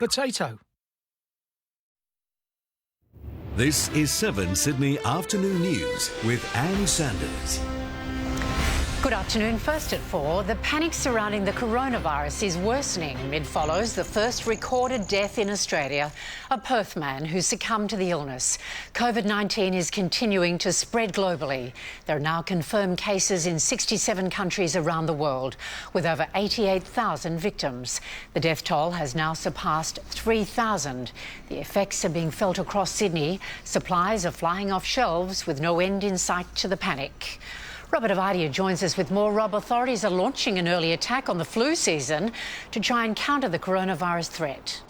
potato. This is 7 Sydney Afternoon News with Anne Sanders. Good afternoon. First at 4, the panic surrounding the coronavirus is worsening. It follows the first recorded death in Australia, a Perth man who succumbed to the illness. COVID-19 is continuing to spread globally. There are now confirmed cases in 67 countries around the world, with over 88,000 victims. The death toll has now surpassed 3,000. The effects are being felt across Sydney. Supplies are flying off shelves with no end in sight to the panic. Robert Avadia joins us with more. Rob, authorities are launching an early attack on the flu season to try and counter the coronavirus threat.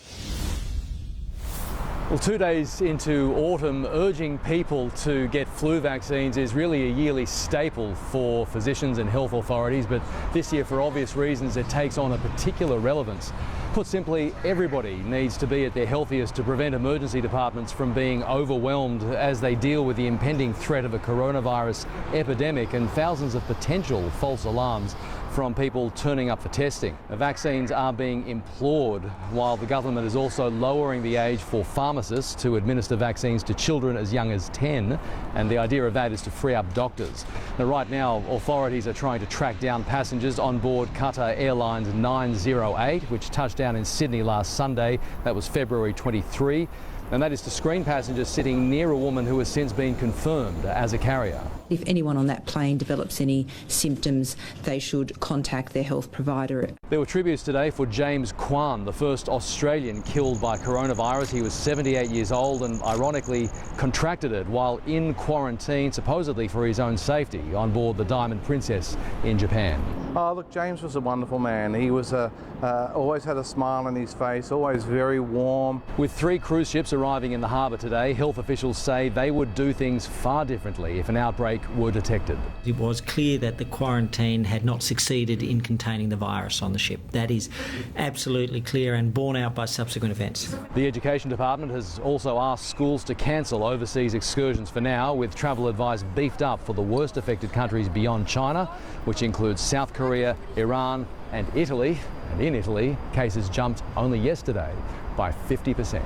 Well, 2 days into autumn, urging people to get flu vaccines is really a yearly staple for physicians and health authorities, but this year, for obvious reasons, it takes on a particular relevance. Put simply, everybody needs to be at their healthiest to prevent emergency departments from being overwhelmed as they deal with the impending threat of a coronavirus epidemic and thousands of potential false alarms from people turning up for testing. The vaccines are being implored, while the government is also lowering the age for pharmacists to administer vaccines to children as young as 10, and the idea of that is to free up doctors. Now, right now, authorities are trying to track down passengers on board Qatar Airlines 908, which touched down in Sydney last Sunday. That was February 23. And that is to screen passengers sitting near a woman who has since been confirmed as a carrier. If anyone on that plane develops any symptoms, they should contact their health provider. There were tributes today for James Kwan, the first Australian killed by coronavirus. He was 78 years old and ironically contracted it while in quarantine, supposedly for his own safety, on board the Diamond Princess in Japan. Oh, look, James was a wonderful man. He was always had a smile on his face, always very warm. With 3 cruise ships arriving in the harbour today, health officials say they would do things far differently if an outbreak were detected. It was clear that the quarantine had not succeeded in containing the virus on the ship. That is absolutely clear and borne out by subsequent events. The Education Department has also asked schools to cancel overseas excursions for now, with travel advice beefed up for the worst affected countries beyond China, which includes South Korea, Iran and Italy. And in Italy, cases jumped only yesterday by 50%.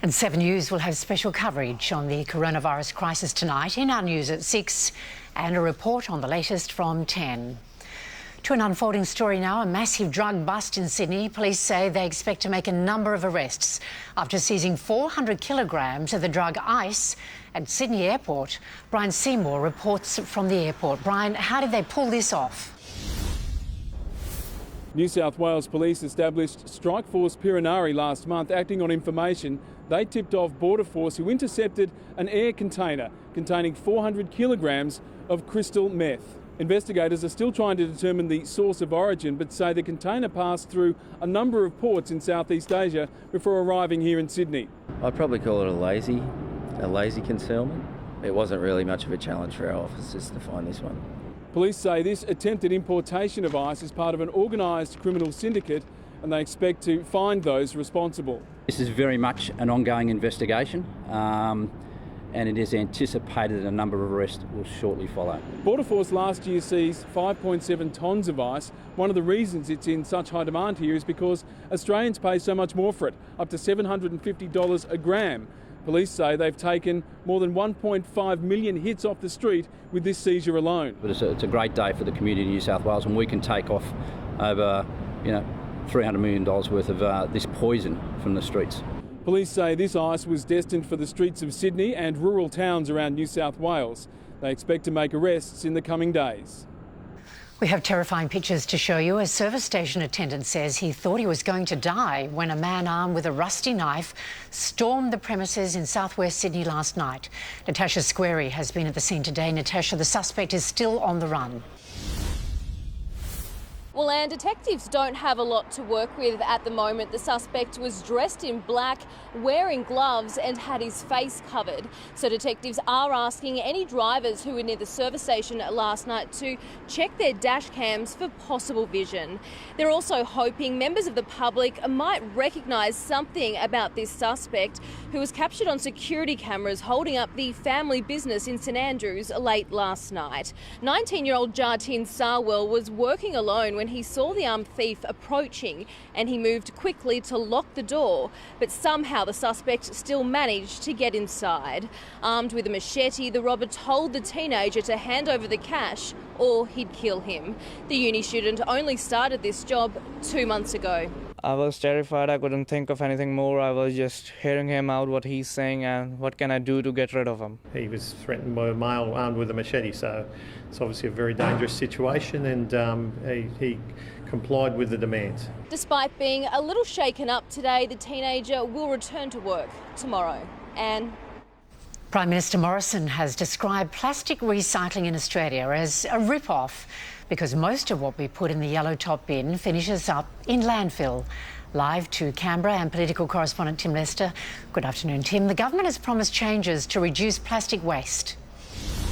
And 7 News will have special coverage on the coronavirus crisis tonight in our news at 6 and a report on the latest from 10. To an unfolding story now, a massive drug bust in Sydney. Police say they expect to make a number of arrests after seizing 400 kilograms of the drug ice at Sydney Airport. Brian Seymour reports from the airport. Brian, how did they pull this off? New South Wales Police established Strike Force Piranari last month, acting on information they tipped off Border Force, who intercepted an air container containing 400 kilograms of crystal meth. Investigators are still trying to determine the source of origin, but say the container passed through a number of ports in Southeast Asia before arriving here in Sydney. I'd probably call it a lazy concealment. It wasn't really much of a challenge for our officers to find this one. Police say this attempted importation of ice is part of an organised criminal syndicate, and they expect to find those responsible. This is very much an ongoing investigation, and it is anticipated that a number of arrests will shortly follow. Border Force last year seized 5.7 tonnes of ice. One of the reasons it's in such high demand here is because Australians pay so much more for it, up to $750 a gram. Police say they've taken more than 1.5 million hits off the street with this seizure alone. But it's a great day for the community of New South Wales, and we can take off over, $300 million worth of this poison from the streets. Police say this ice was destined for the streets of Sydney and rural towns around New South Wales. They expect to make arrests in the coming days. We have terrifying pictures to show you. A service station attendant says he thought he was going to die when a man armed with a rusty knife stormed the premises in southwest Sydney last night. Natasha Squarey has been at the scene today. Natasha, the suspect is still on the run. Well, and detectives don't have a lot to work with at the moment. The suspect was dressed in black, wearing gloves and had his face covered. So detectives are asking any drivers who were near the service station last night to check their dash cams for possible vision. They're also hoping members of the public might recognise something about this suspect, who was captured on security cameras holding up the family business in St Andrews late last night. 19-year-old Jartin Sarwell was working alone when when he saw the armed thief approaching and he moved quickly to lock the door, but somehow the suspect still managed to get inside. Armed with a machete, the robber told the teenager to hand over the cash or he'd kill him. The uni student only started this job 2 months ago. I was terrified. I couldn't think of anything more. I was just hearing him out, what he's saying, and what can I do to get rid of him. He was threatened by a male armed with a machete, so it's obviously a very dangerous situation, and he complied with the demands. Despite being a little shaken up today, the teenager will return to work tomorrow. Anne. Prime Minister Morrison has described plastic recycling in Australia as a rip-off because most of what we put in the yellow top bin finishes up in landfill. Live to Canberra and political correspondent Tim Lester. Good afternoon, Tim. The government has promised changes to reduce plastic waste.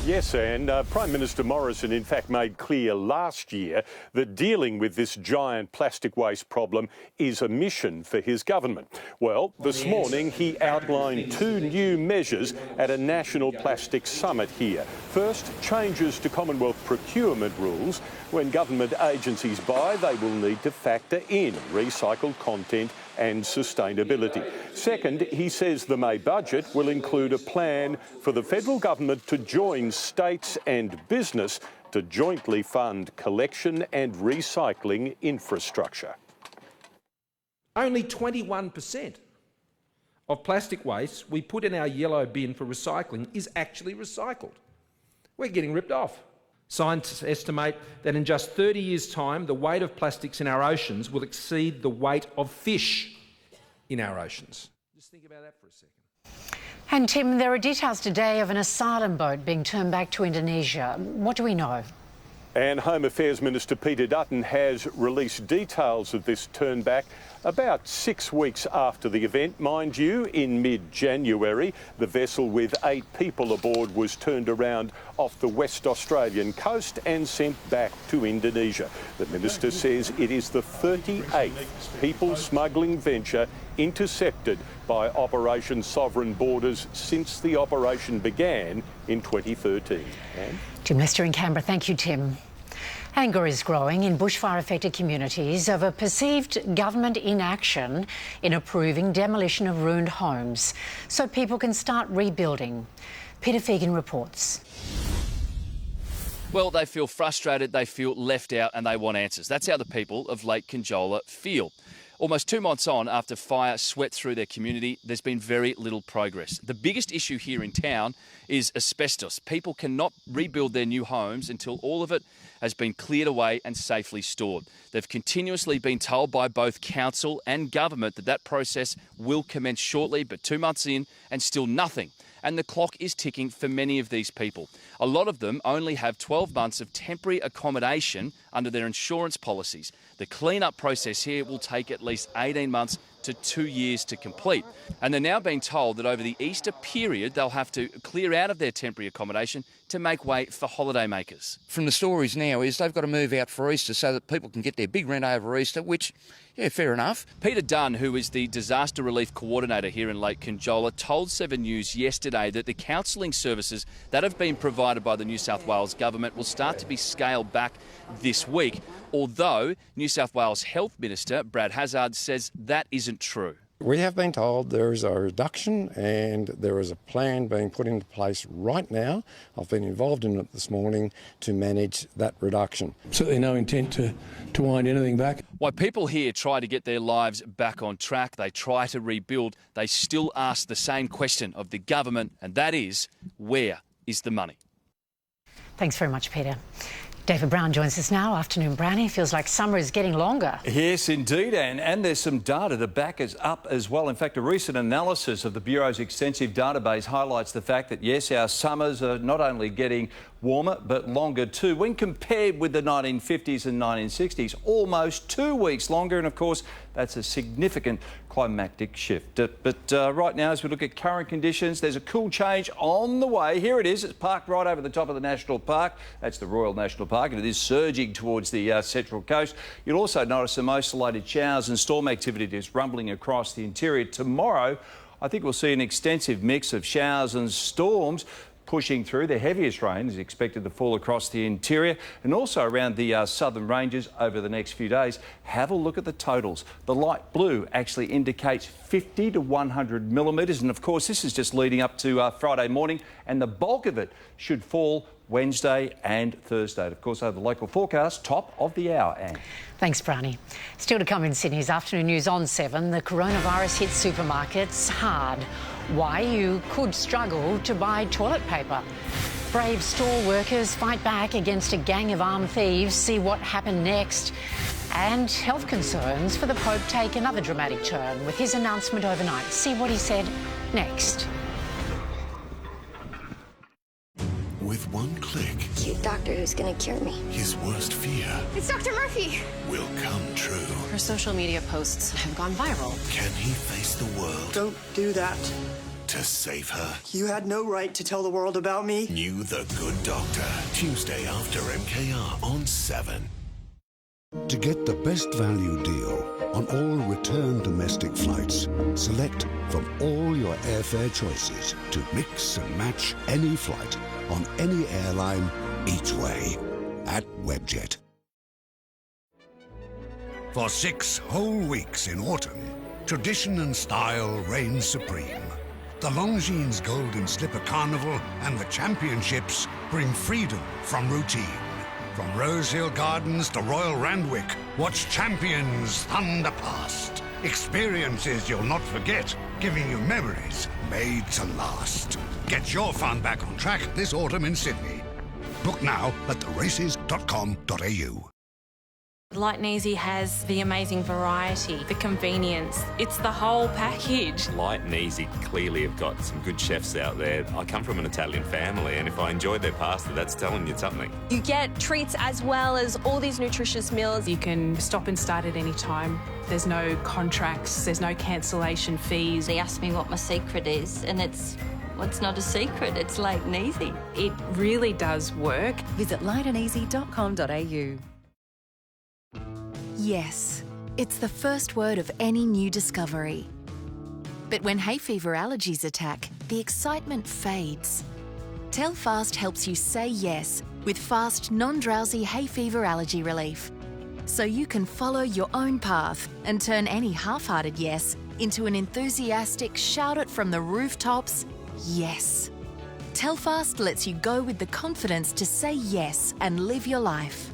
Yes, and Prime Minister Morrison in fact made clear last year that dealing with this giant plastic waste problem is a mission for his government. Well, this morning he outlined 2 new measures at a national plastic summit here. First, changes to Commonwealth procurement rules. When government agencies buy, they will need to factor in recycled content and sustainability. Second, he says the May budget will include a plan for the federal government to join states and business to jointly fund collection and recycling infrastructure. Only 21% of plastic waste we put in our yellow bin for recycling is actually recycled. We're getting ripped off. Scientists estimate that in just 30 years' time, the weight of plastics in our oceans will exceed the weight of fish in our oceans. Just think about that for a second. And Tim, there are details today of an asylum boat being turned back to Indonesia. What do we know? And Home Affairs Minister Peter Dutton has released details of this turn back about 6 weeks after the event. Mind you, in mid-January, the vessel with 8 people aboard was turned around off the West Australian coast and sent back to Indonesia. The minister says it is the 38th people smuggling venture intercepted by Operation Sovereign Borders since the operation began in 2013. And Tim Lester in Canberra. Thank you, Tim. Anger is growing in bushfire-affected communities over perceived government inaction in approving demolition of ruined homes so people can start rebuilding. Peter Fegan reports. Well, they feel frustrated, they feel left out and they want answers. That's how the people of Lake Conjola feel. Almost 2 months on after fire swept through their community, there's been very little progress. The biggest issue here in town is asbestos. People cannot rebuild their new homes until all of it has been cleared away and safely stored. They've continuously been told by both council and government that that process will commence shortly, but 2 months in and still nothing. And the clock is ticking for many of these people. A lot of them only have 12 months of temporary accommodation under their insurance policies. The clean-up process here will take at least 18 months to 2 years to complete. And they're now being told that over the Easter period, they'll have to clear out of their temporary accommodation to make way for holidaymakers. From the stories now is they've got to move out for Easter so that people can get their big rent over Easter, which, yeah, fair enough. Peter Dunn, who is the Disaster Relief Coordinator here in Lake Conjola, told 7 News yesterday that the counselling services that have been provided by the New South Wales government will start to be scaled back this week, although New South Wales Health Minister Brad Hazzard says that isn't true. We have been told there is a reduction and there is a plan being put into place right now. I've been involved in it this morning to manage that reduction. Certainly no intent to wind anything back. While people here try to get their lives back on track, they try to rebuild, they still ask the same question of the government, and that is, where is the money? Thanks very much, Peter. David Brown joins us now. Afternoon, Brownie. Feels like summer is getting longer. Yes, indeed, Anne. And there's some data to back us up as well. In fact, a recent analysis of the Bureau's extensive database highlights the fact that, yes, our summers are not only getting warmer, but longer too. When compared with the 1950s and 1960s, almost 2 weeks longer. And, of course, that's a significant climatic shift. But right now, as we look at current conditions, there's a cool change on the way. Here it is. It's parked right over the top of the National Park. That's the Royal National Park, and it is surging towards the Central Coast. You'll also notice some isolated showers and storm activity just rumbling across the interior. Tomorrow, I think we'll see an extensive mix of showers and storms, pushing through. The heaviest rain is expected to fall across the interior and also around the southern ranges over the next few days. Have a look at the totals. The light blue actually indicates 50 to 100 millimetres, and of course this is just leading up to Friday morning, and the bulk of it should fall Wednesday and Thursday. Of course, over the local forecast, top of the hour, Anne. Thanks, Brownie. Still to come in Sydney's afternoon news on 7, the coronavirus hit supermarkets hard. Why you could struggle to buy toilet paper. Brave store workers fight back against a gang of armed thieves. See what happened next. And health concerns for the Pope take another dramatic turn with his announcement overnight. See what he said next. With one click, Cute doctor who's gonna cure me. his worst fear It's Dr. Murphy! will come true. Her social media posts have gone viral. Can he face the world Don't do that. to save her? You had no right to tell the world about me. New The Good Doctor, Tuesday after MKR on 7. To get the best value deal on all return domestic flights, select from all your airfare choices to mix and match any flight on any airline each way at Webjet. For 6 whole weeks in autumn, tradition and style reign supreme. The Longines Golden Slipper Carnival and the Championships bring freedom from routine. From Rosehill Gardens to Royal Randwick, watch champions thunder past. Experiences you'll not forget, giving you memories made to last. Get your fun back on track this autumn in Sydney. Book now at theraces.com.au. Light and Easy has the amazing variety, the convenience. It's the whole package. Light and Easy clearly have got some good chefs out there. I come from an Italian family, and if I enjoyed their pasta, that's telling you something. You get treats as well as all these nutritious meals. You can stop and start at any time. There's no contracts, there's no cancellation fees. They asked me what my secret is, and it's not a secret, it's Light and Easy. It really does work. Visit lightandeasy.com.au. Yes, it's the first word of any new discovery. But when hay fever allergies attack, the excitement fades. Telfast helps you say yes with fast, non-drowsy hay fever allergy relief. So you can follow your own path and turn any half-hearted yes into an enthusiastic shout it from the rooftops, yes. Telfast lets you go with the confidence to say yes and live your life.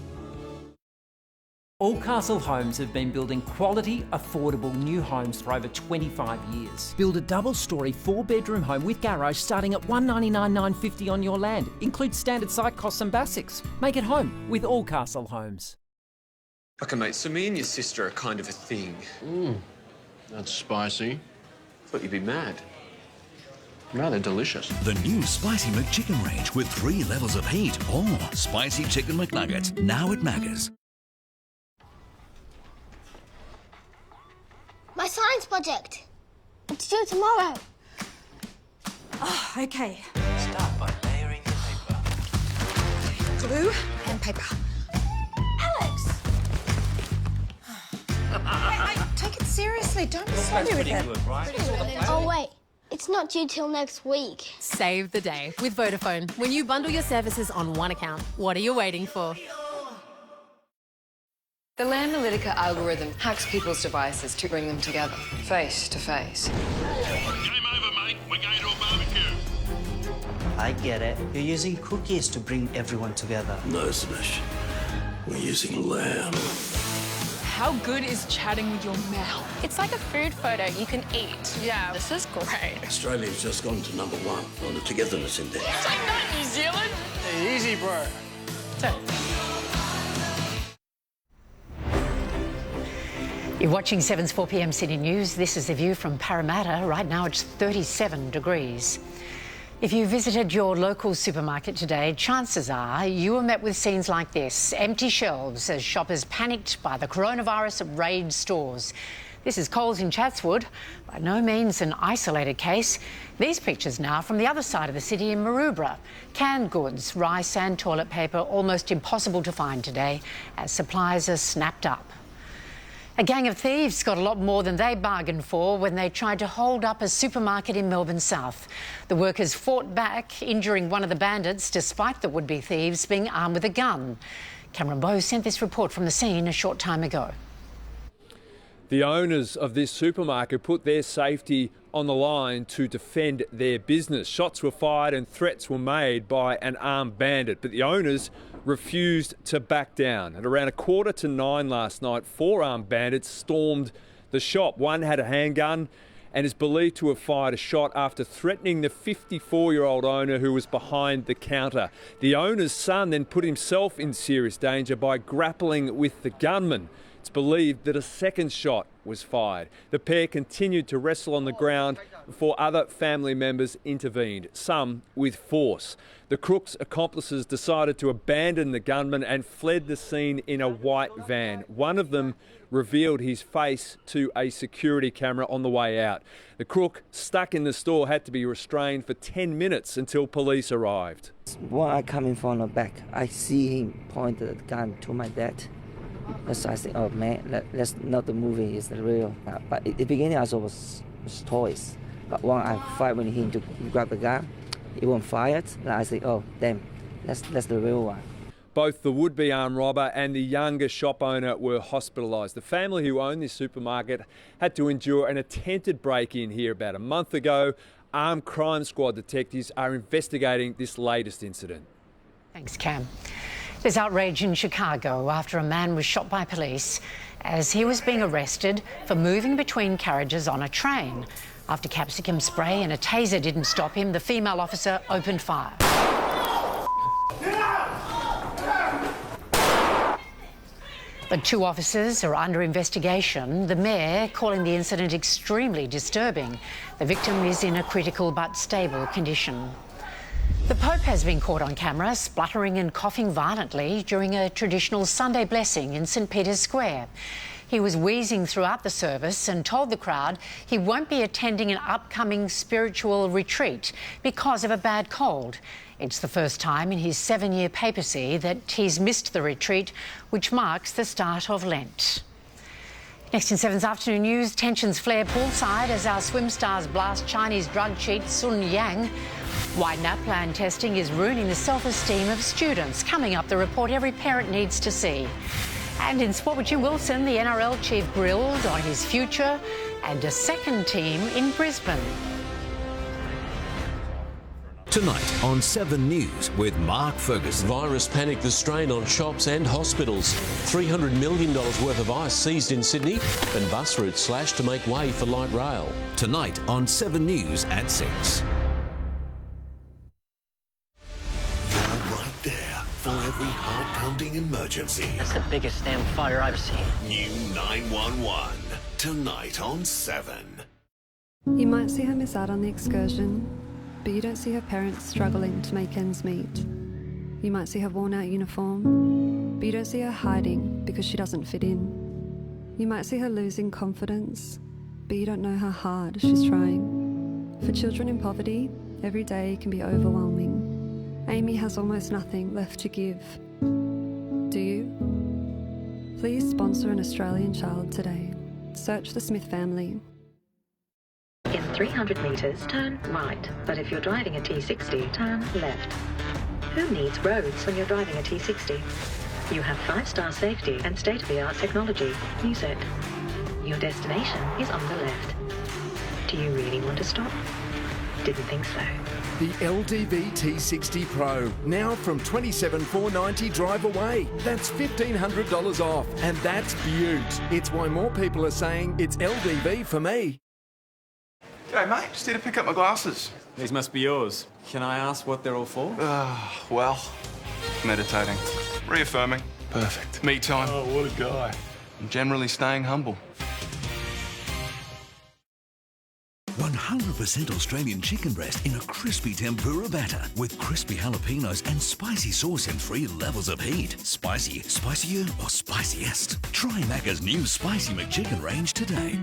Allcastle Homes have been building quality, affordable new homes for over 25 years. Build a double-storey, 4-bedroom home with garage starting at $199,950 on your land. Includes standard site costs and basics. Make it home with Allcastle Homes. Okay, mate, so me and your sister are kind of a thing. That's spicy. Thought you'd be mad. Rather delicious. The new Spicy McChicken range with 3 levels of heat or Spicy Chicken McNuggets, now at Maccas. My science project. It's due tomorrow. Oh, okay. Start by layering the paper. Glue and paper. Alex! Hey, take it seriously. Don't be silly with it. Good, right? Oh, wait. It's not due till next week. Save the day with Vodafone. When you bundle your services on one account, what are you waiting for? The Landanalytica algorithm hacks people's devices to bring them together, face to face. Game over, mate. We're going to a barbecue. I get it. You're using cookies to bring everyone together. No, Smash. We're using lamb. How good is chatting with your mouth? It's like a food photo you can eat. Yeah, this is great. Australia's just gone to #1 on the Togetherness Index. It's like that, New Zealand. Hey, easy, bro. You're watching 7's 4 p.m. Sydney News. This is the view from Parramatta. Right now it's 37 degrees. If you visited your local supermarket today, chances are you were met with scenes like this. Empty shelves as shoppers panicked by the coronavirus raid stores. This is Coles in Chatswood. By no means an isolated case. These pictures now from the other side of the city in Maroubra. Canned goods, rice and toilet paper almost impossible to find today as supplies are snapped up. A gang of thieves got a lot more than they bargained for when they tried to hold up a supermarket in Melbourne South. The workers fought back, injuring one of the bandits despite the would-be thieves being armed with a gun. Cameron Bowe sent this report from the scene a short time ago. The owners of this supermarket put their safety on the line to defend their business. Shots were fired and threats were made by an armed bandit, but the owners refused to back down. At around 8:45 last night, 4 armed bandits stormed the shop. One had a handgun and is believed to have fired a shot after threatening the 54-year-old owner who was behind the counter. The owner's son then put himself in serious danger by grappling with the gunman. It's believed that a second shot was fired. The pair continued to wrestle on the ground before other family members intervened, some with force. The crook's accomplices decided to abandon the gunman and fled the scene in a white van. One of them revealed his face to a security camera on the way out. The crook stuck in the store had to be restrained for 10 minutes until police arrived. When I come in from the back, I see him point the gun to my dad. So I think, oh man, that's not the movie, it's the real. But at the beginning I thought it was toys. But when I fight with him to grab the gun, it wasn't fired. And I think, oh damn, that's the real one. Both the would-be armed robber and the younger shop owner were hospitalised. The family who owned this supermarket had to endure an attempted break-in here about a month ago. Armed crime squad detectives are investigating this latest incident. Thanks, Cam. There's outrage in Chicago after a man was shot by police as he was being arrested for moving between carriages on a train. After capsicum spray and a taser didn't stop him, the female officer opened fire. The 2 officers are under investigation, the mayor calling the incident extremely disturbing. The victim is in a critical but stable condition. The Pope has been caught on camera spluttering and coughing violently during a traditional Sunday blessing in St Peter's Square. He was wheezing throughout the service and told the crowd he won't be attending an upcoming spiritual retreat because of a bad cold. It's the first time in his 7-year papacy that he's missed the retreat, which marks the start of Lent. Next in 7's afternoon news, tensions flare poolside as our swim stars blast Chinese drug cheat Sun Yang. Why NAPLAN testing is ruining the self-esteem of students. Coming up, the report every parent needs to see. And in sport with Jim Wilson, the NRL chief grilled on his future and a second team in Brisbane. Tonight on 7 News with Mark Ferguson. Virus panic the strain on shops and hospitals. $300 million worth of ice seized in Sydney and bus routes slashed to make way for light rail. Tonight on 7 News at 6. Right there for every heart-pounding emergency. That's the biggest damn fire I've seen. New 911. Tonight on 7. You might see her miss out on the excursion, but you don't see her parents struggling to make ends meet. You might see her worn-out uniform, but you don't see her hiding because she doesn't fit in. You might see her losing confidence, but you don't know how hard she's trying. For children in poverty, every day can be overwhelming. Amy has almost nothing left to give. Do you? Please sponsor an Australian child today. Search the Smith family. In 300 metres, turn right. But if you're driving a T60, turn left. Who needs roads when you're driving a T60? You have 5-star safety and state-of-the-art technology. Use it. Your destination is on the left. Do you really want to stop? Didn't think so. The LDV T60 Pro, now from $27,490 drive away. That's $1,500 off, and that's beaut. It's why more people are saying it's LDV for me. G'day mate, just here to pick up my glasses. These must be yours. Can I ask what they're all for? Well, meditating, reaffirming, perfect. Me time. Oh, what a guy. And generally staying humble. 100% Australian chicken breast in a crispy tempura batter with crispy jalapenos and spicy sauce in 3 levels of heat. Spicy, spicier or spiciest? Try Macca's new Spicy McChicken range today.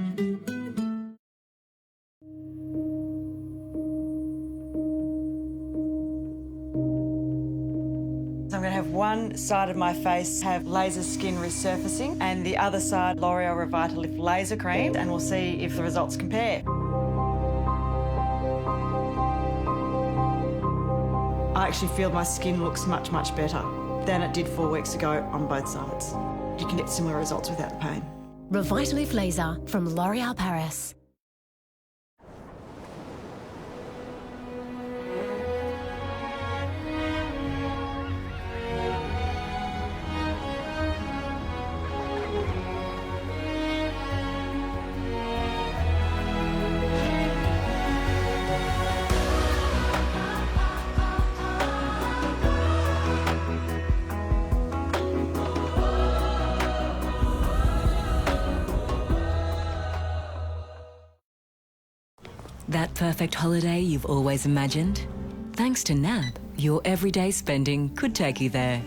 I'm going to have 1 one side of my face have laser skin resurfacing and the other side L'Oreal Revitalift laser cream, and we'll see if the results compare. I actually feel my skin looks much, much better than it did 4 weeks ago on both sides. You can get similar results without the pain. Revitalift Laser from L'Oreal Paris. That perfect holiday you've always imagined? Thanks to NAB, your everyday spending could take you there.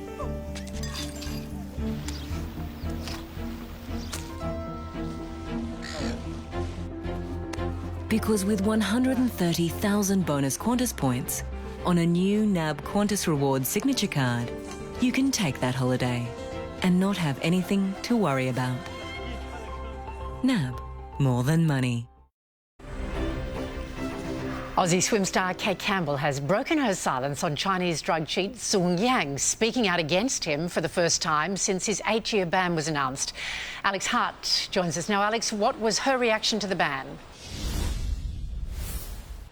Because with 130,000 bonus Qantas points on a new NAB Qantas Rewards signature card, you can take that holiday and not have anything to worry about. NAB, more than money. Aussie swim star Kate Campbell has broken her silence on Chinese drug cheat Sun Yang, speaking out against him for the first time since his 8-year ban was announced. Alex Hart joins us now. Alex, what was her reaction to the ban?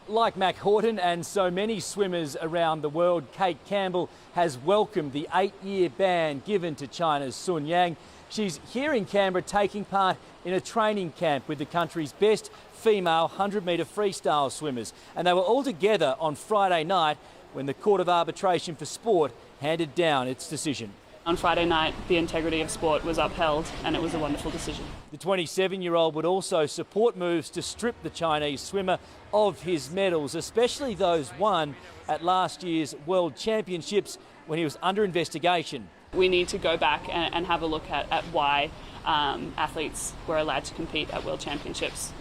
Like Mac Horton and so many swimmers around the world, Kate Campbell has welcomed the 8-year ban given to China's Sun Yang. She's here in Canberra taking part in a training camp with the country's best female 100-metre freestyle swimmers. And they were all together on Friday night when the Court of Arbitration for Sport handed down its decision. On Friday night, the integrity of sport was upheld and it was a wonderful decision. The 27-year-old would also support moves to strip the Chinese swimmer of his medals, especially those won at last year's World Championships when he was under investigation. We need to go back and have a look at why athletes were allowed to compete at World Championships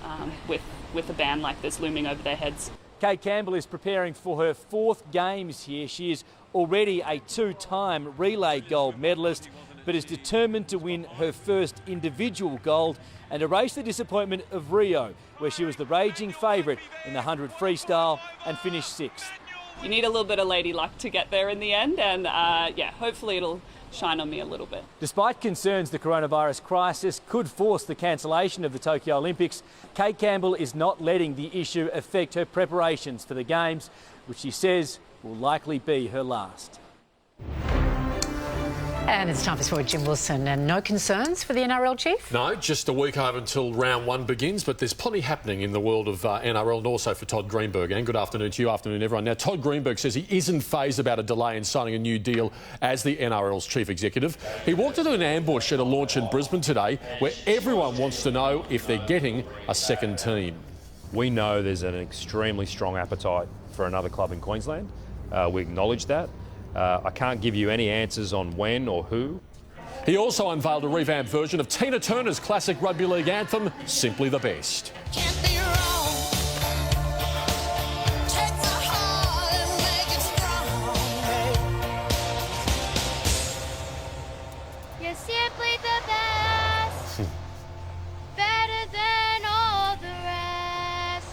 with a ban like this looming over their heads. Kate Campbell is preparing for her 4th Games here. She is already a 2-time relay gold medalist, but is determined to win her first individual gold and erase the disappointment of Rio, where she was the raging favourite in the 100 freestyle and finished 6th. You need a little bit of lady luck to get there in the end, and yeah, hopefully it'll shine on me a little bit. Despite concerns the coronavirus crisis could force the cancellation of the Tokyo Olympics, Kate Campbell is not letting the issue affect her preparations for the Games, which she says will likely be her last. And it's time for sport, Jim Wilson. And no concerns for the NRL chief? No, just a week over until round 1 begins, but there's plenty happening in the world of NRL and also for Todd Greenberg. And good afternoon to you, afternoon everyone. Now, Todd Greenberg says he isn't fazed about a delay in signing a new deal as the NRL's chief executive. He walked into an ambush at a launch in Brisbane today where everyone wants to know if they're getting a second team. We know there's an extremely strong appetite for another club in Queensland. We acknowledge that. I can't give you any answers on when or who. He also unveiled a revamped version of Tina Turner's classic rugby league anthem, Simply the Best. Can't be wrong. Take my heart and make it strong. You're simply the best. Better than all the rest.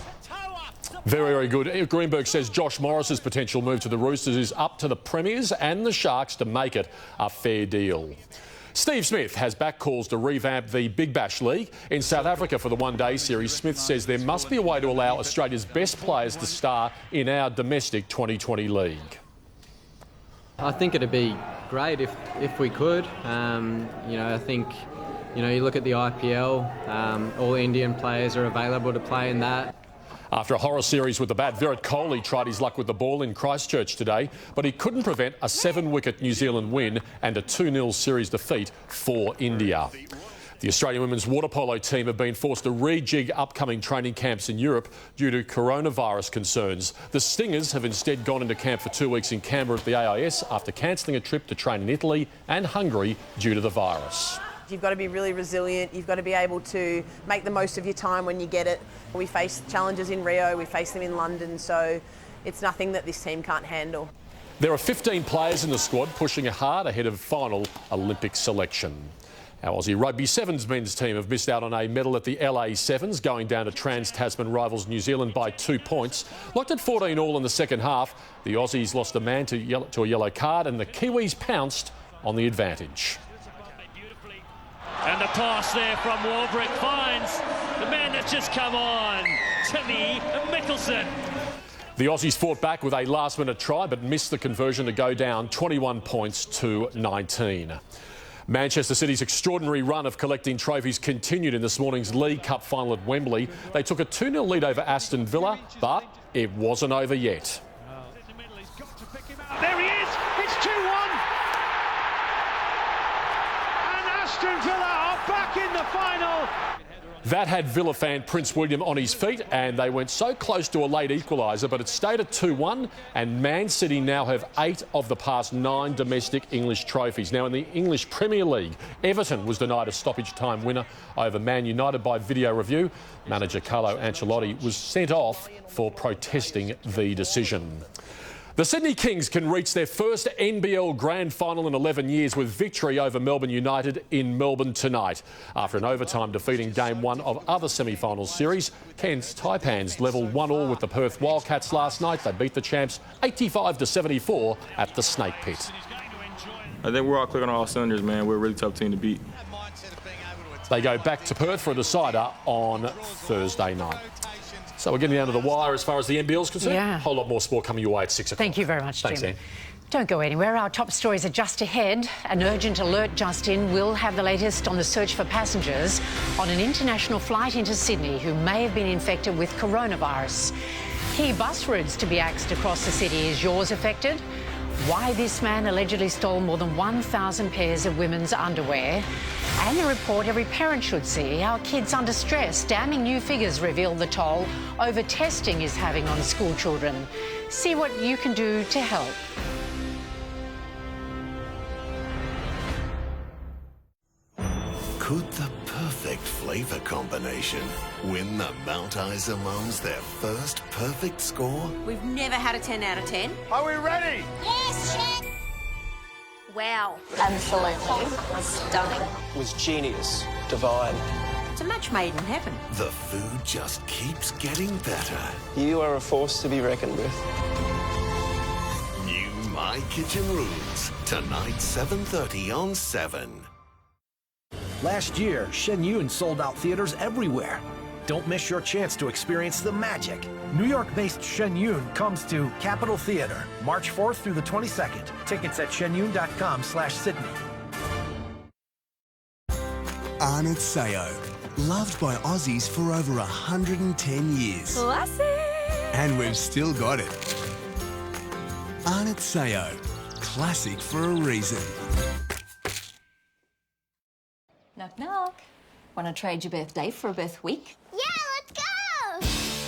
Very, very good. Greenberg says Josh Morris's potential move to the Roosters is up to the Premiers and the Sharks to make it a fair deal. Steve Smith has back calls to revamp the Big Bash League. In South Africa for the one-day series, Smith says there must be a way to allow Australia's best players to star in our domestic 2020 league. I think it'd be great if we could. I think, you look at the IPL, all Indian players are available to play in that. After a horror series with the bat, Virat Kohli tried his luck with the ball in Christchurch today, but he couldn't prevent a 7-wicket New Zealand win and a 2-0 series defeat for India. The Australian women's water polo team have been forced to rejig upcoming training camps in Europe due to coronavirus concerns. The Stingers have instead gone into camp for 2 weeks in Canberra at the AIS after cancelling a trip to train in Italy and Hungary due to the virus. You've got to be really resilient. You've got to be able to make the most of your time when you get it. We face challenges in Rio, we face them in London, so it's nothing that this team can't handle. There are 15 players in the squad pushing hard ahead of final Olympic selection. Our Aussie Rugby Sevens men's team have missed out on a medal at the LA Sevens, going down to Trans-Tasman rivals New Zealand by 2 points. Locked at 14 all in the second half, the Aussies lost a man to a yellow card and the Kiwis pounced on the advantage. And the pass there from Warbrick finds the man that's just come on, Timmy Mickelson. The Aussies fought back with a last-minute try but missed the conversion to go down 21 points to 19. Manchester City's extraordinary run of collecting trophies continued in this morning's League Cup final at Wembley. They took a 2-0 lead over Aston Villa, but it wasn't over yet. There he is, it's 2-1. And Aston Villa are back in the final. That had Villa fan Prince William on his feet, and they went so close to a late equaliser, but it stayed at 2-1, and Man City now have 8 of the past 9 domestic English trophies. Now, in the English Premier League, Everton was denied a stoppage time winner over Man United by video review. Manager Carlo Ancelotti was sent off for protesting the decision. The Sydney Kings can reach their first NBL Grand Final in 11 years with victory over Melbourne United in Melbourne tonight. After an overtime defeating Game 1 of other semi-final series, Cairns Taipans levelled 1-1 with the Perth Wildcats last night. They beat the champs 85-74 at the Snake Pit. I think we're all clicking on all cylinders, man. We're a really tough team to beat. They go back to Perth for a decider on Thursday night. So we're getting down to the wire as far as the NBL is concerned. Yeah. A whole lot more sport coming your way at 6 o'clock. Thank you very much, Jim. Thanks, Anne. Don't go anywhere. Our top stories are just ahead. An urgent alert just in. We'll have the latest on the search for passengers on an international flight into Sydney who may have been infected with coronavirus. Key bus routes to be axed across the city. Is yours affected? Why this man allegedly stole more than 1,000 pairs of women's underwear. And a report every parent should see. Our kids under stress. Damning new figures reveal the toll over-testing is having on school children. See what you can do to help. Could the perfect flavour combination win the Mount Isa Mums their first perfect score? We've never had a 10 out of 10. Are we ready? Yes, Chef! Wow. Absolutely. Stunning. Was genius. Divine. It's a match made in heaven. The food just keeps getting better. You are a force to be reckoned with. New My Kitchen Rules. Tonight, 7:30 on 7. Last year, Shen Yun sold out theaters everywhere. Don't miss your chance to experience the magic. New York-based Shen Yun comes to Capitol Theatre, March 4th through the 22nd. Tickets at shenyun.com/Sydney. Arnott Sayo, loved by Aussies for over 110 years. Classic! And we've still got it. Arnott Sayo, classic for a reason. Knock, knock. Want to trade your birthday for a birth week? Yeah, let's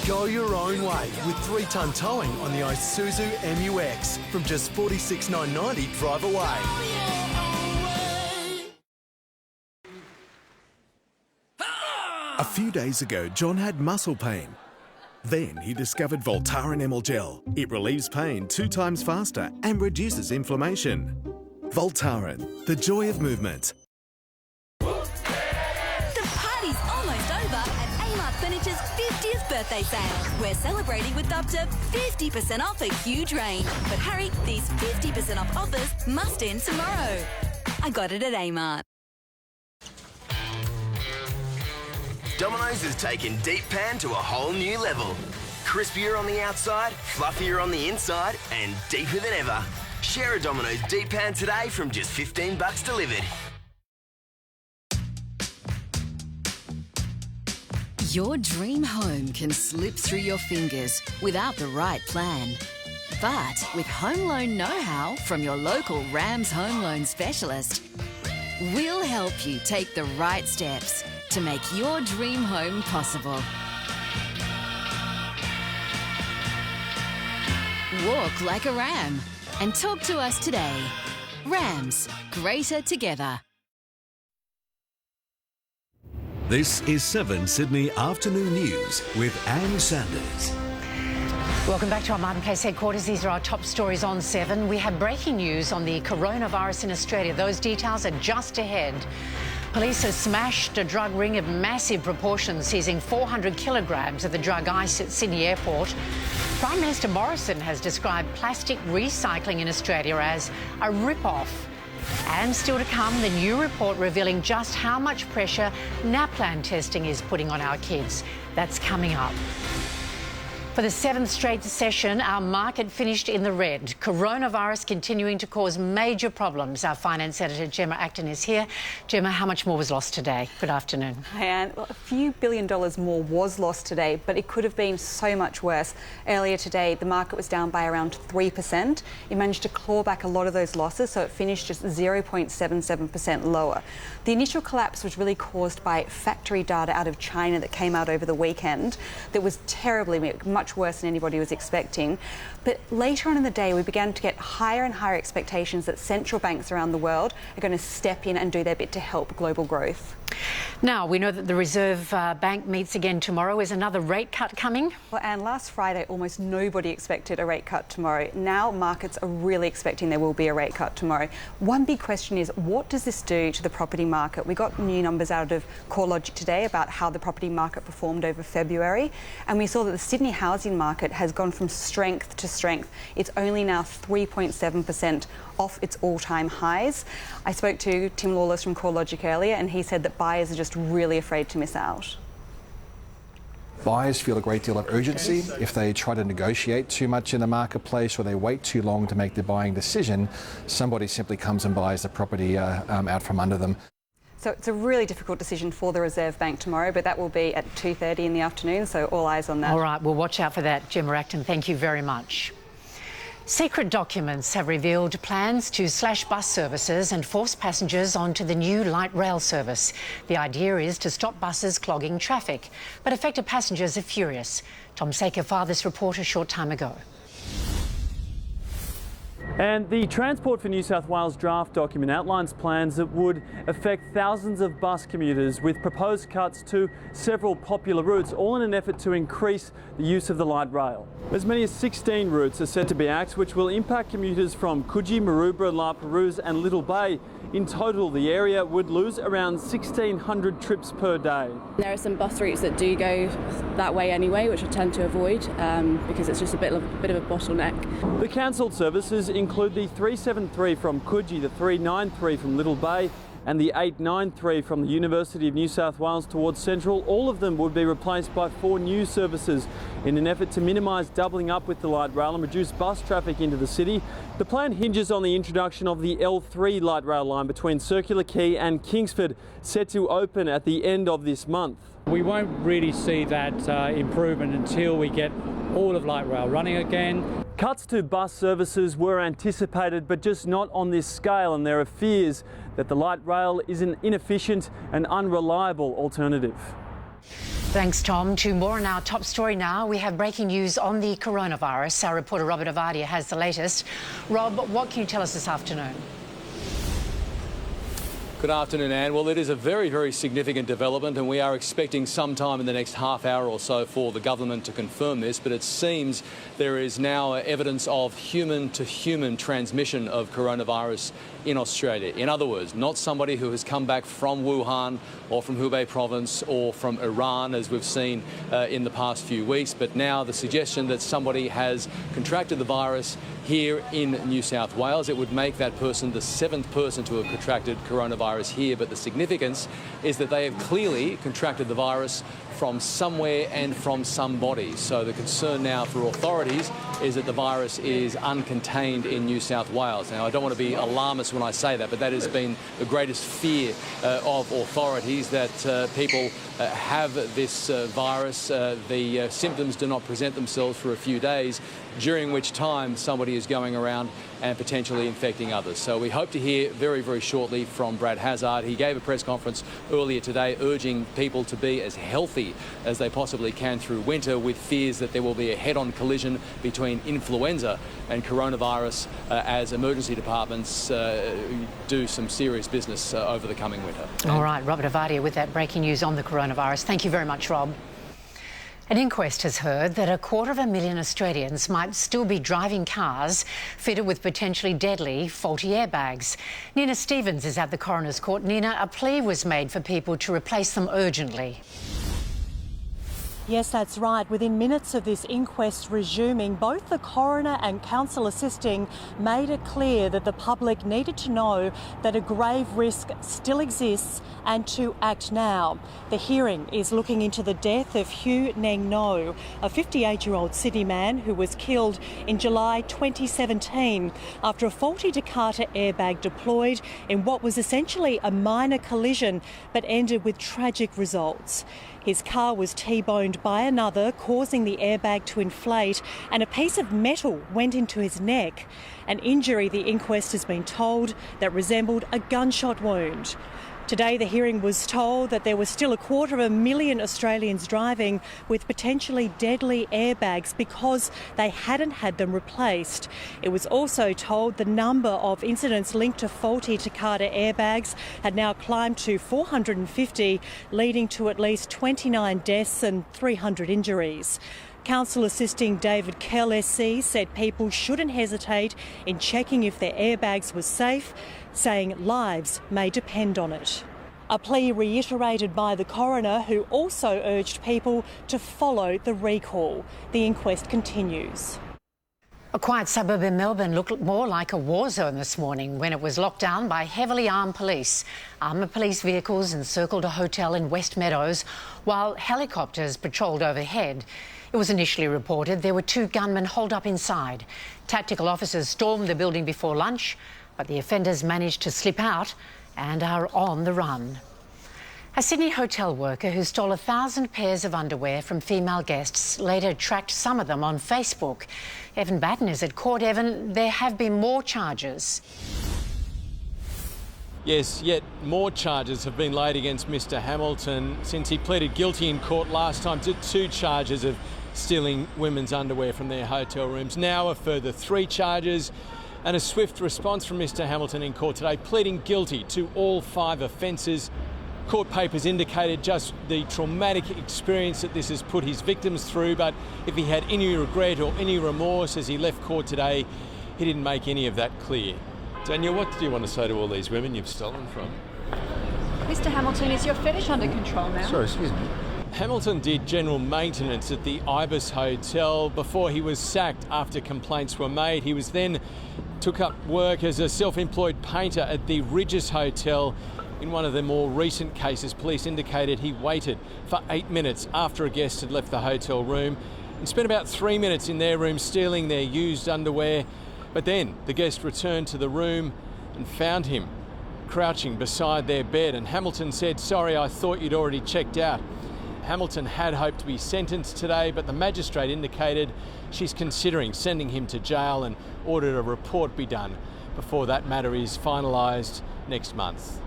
go! Go your own way with 3-ton towing on the Isuzu MUX from just $46,990 drive away. A few days ago, John had muscle pain. Then he discovered Voltaren ML Gel. It relieves pain 2 times faster and reduces inflammation. Voltaren, the joy of movement. Party's almost over at Amart Furniture's 50th birthday sale. We're celebrating with up to 50% off a huge range. But hurry, these 50% off offers must end tomorrow. I got it at Amart. Domino's has taken Deep Pan to a whole new level. Crispier on the outside, fluffier on the inside, and deeper than ever. Share a Domino's Deep Pan today from just $15 delivered. Your dream home can slip through your fingers without the right plan. But with home loan know-how from your local Rams home loan specialist, we'll help you take the right steps to make your dream home possible. Walk like a Ram and talk to us today. Rams, greater together. This is 7 Sydney Afternoon News with Anne Sanders. Welcome back to our Martin Place headquarters. These are our top stories on 7. We have breaking news on the coronavirus in Australia. Those details are just ahead. Police have smashed a drug ring of massive proportions, seizing 400 kilograms of the drug ice at Sydney Airport. Prime Minister Morrison has described plastic recycling in Australia as a rip-off. And still to come, the new report revealing just how much pressure NAPLAN testing is putting on our kids. That's coming up. For the 7th straight session, our market finished in the red. Coronavirus continuing to cause major problems. Our finance editor, Gemma Acton, is here. Gemma, how much more was lost today? Good afternoon. Hi, Anne. Well, a few $1 billion more was lost today, but it could have been so much worse. Earlier today, the market was down by around 3%. It managed to claw back a lot of those losses, so it finished just 0.77% lower. The initial collapse was really caused by factory data out of China that came out over the weekend that was much worse than anybody was expecting. But later on in the day, we began to get higher and higher expectations that central banks around the world are going to step in and do their bit to help global growth. Now, we know that the Reserve Bank meets again tomorrow. Is another rate cut coming? Well, Anne, last Friday, almost nobody expected a rate cut tomorrow. Now, markets are really expecting there will be a rate cut tomorrow. One big question is, what does this do to the property market? We got new numbers out of CoreLogic today about how the property market performed over February, and we saw that the Sydney housing market has gone from strength to strength. It's only now 3.7% off its all-time highs. I spoke to Tim Lawless from CoreLogic earlier, and he said that buyers are just really afraid to miss out. Buyers feel a great deal of urgency. If they try to negotiate too much in the marketplace or they wait too long to make their buying decision, somebody simply comes and buys the property out from under them. So it's a really difficult decision for the Reserve Bank tomorrow, but that will be at 2:30 in the afternoon, so all eyes on that. All right, we'll watch out for that. Gemma Acton, thank you very much. Secret documents have revealed plans to slash bus services and force passengers onto the new light rail service. The idea is to stop buses clogging traffic, but affected passengers are furious. Tom Saker filed this report a short time ago. And the Transport for New South Wales draft document outlines plans that would affect thousands of bus commuters with proposed cuts to several popular routes, all in an effort to increase the use of the light rail. As many as 16 routes are set to be axed, which will impact commuters from Coogee, Maroubra, La Perouse and Little Bay. In total, the area would lose around 1,600 trips per day. There are some bus routes that do go that way anyway, which I tend to avoid because it's just a bit of a bottleneck. The cancelled services include the 373 from Coogee, the 393 from Little Bay and the 893 from the University of New South Wales towards Central. All of them would be replaced by 4 new services in an effort to minimise doubling up with the light rail and reduce bus traffic into the city. The plan hinges on the introduction of the L3 light rail line between Circular Quay and Kingsford, set to open at the end of this month. We won't really see that improvement until we get all of light rail running again. Cuts to bus services were anticipated, but just not on this scale, and there are fears that the light rail is an inefficient and unreliable alternative. Thanks, Tom. To more on our top story now. We have breaking news on the coronavirus. Our reporter Robert Avadia has the latest. Rob, what can you tell us this afternoon? Good afternoon, Anne. Well, it is a very, very significant development, and we are expecting sometime in the next half hour or so for the government to confirm this, but it seems there is now evidence of human-to-human transmission of coronavirus in Australia. In other words, not somebody who has come back from Wuhan or from Hubei province or from Iran, as we've seen in the past few weeks, but now the suggestion that somebody has contracted the virus here in New South Wales. It would make that person the 7th person to have contracted coronavirus here, but the significance is that they have clearly contracted the virus from somewhere and from somebody. So the concern now for authorities is that the virus is uncontained in New South Wales. Now, I don't want to be alarmist when I say that, but that has been the greatest fear of authorities, that people have this virus. The symptoms do not present themselves for a few days, during which time somebody is going around and potentially infecting others. So we hope to hear very, very shortly from Brad Hazzard. He gave a press conference earlier today urging people to be as healthy as they possibly can through winter, with fears that there will be a head-on collision between influenza and coronavirus as emergency departments do some serious business over the coming winter. All right, Robert Avadia with that breaking news on the coronavirus. Thank you very much, Rob. An inquest has heard that 250,000 Australians might still be driving cars fitted with potentially deadly faulty airbags. Nina Stevens is at the Coroner's Court. Nina, a plea was made for people to replace them urgently. Yes, that's right. Within minutes of this inquest resuming, both the coroner and counsel assisting made it clear that the public needed to know that a grave risk still exists and to act now. The hearing is looking into the death of Hugh Neng No, a 58-year-old Sydney man who was killed in July 2017 after a faulty Jakarta airbag deployed in what was essentially a minor collision but ended with tragic results. His car was T-boned by another, causing the airbag to inflate, and a piece of metal went into his neck. An injury, the inquest has been told, that resembled a gunshot wound. Today, the hearing was told that there was still 250,000 Australians driving with potentially deadly airbags because they hadn't had them replaced. It was also told the number of incidents linked to faulty Jakarta airbags had now climbed to 450, leading to at least 29 deaths and 300 injuries. Counsel assisting David Kell SC said people shouldn't hesitate in checking if their airbags were safe, saying lives may depend on it. A plea reiterated by the coroner, who also urged people to follow the recall. The inquest continues. A quiet suburb in Melbourne looked more like a war zone this morning when it was locked down by heavily armed police. Armoured police vehicles encircled a hotel in West Meadows while helicopters patrolled overhead. It was initially reported there were 2 gunmen holed up inside. Tactical officers stormed the building before lunch, but the offenders managed to slip out and are on the run. A Sydney hotel worker who stole 1,000 pairs of underwear from female guests later tracked some of them on Facebook. Evan Batten is at court. Evan, there have been more charges. Yes, yet more charges have been laid against Mr Hamilton since he pleaded guilty in court last time to 2 charges of stealing women's underwear from their hotel rooms. Now a further 3 charges, and a swift response from Mr Hamilton in court today, pleading guilty to all 5 offences. Court papers indicated just the traumatic experience that this has put his victims through, but if he had any regret or any remorse as he left court today, he didn't make any of that clear. Daniel, what do you want to say to all these women you've stolen from? Mr Hamilton, is your fetish under control now? Sorry, excuse me. Hamilton did general maintenance at the Ibis Hotel before he was sacked after complaints were made. He was then took up work as a self-employed painter at the Regis Hotel. In one of the more recent cases, police indicated he waited for 8 minutes after a guest had left the hotel room and spent about 3 minutes in their room stealing their used underwear. But then the guest returned to the room and found him crouching beside their bed, and Hamilton said, "Sorry, I thought you'd already checked out." Hamilton had hoped to be sentenced today, but the magistrate indicated she's considering sending him to jail and ordered a report be done before that matter is finalised next month.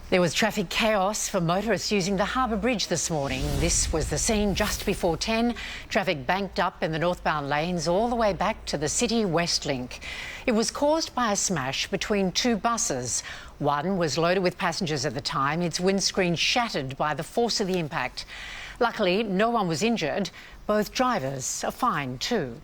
There was traffic chaos for motorists using the Harbour Bridge this morning. This was the scene just before 10. Traffic banked up in the northbound lanes all the way back to the City West Link. It was caused by a smash between 2 buses. One was loaded with passengers at the time, its windscreen shattered by the force of the impact. Luckily, no one was injured. Both drivers are fined too.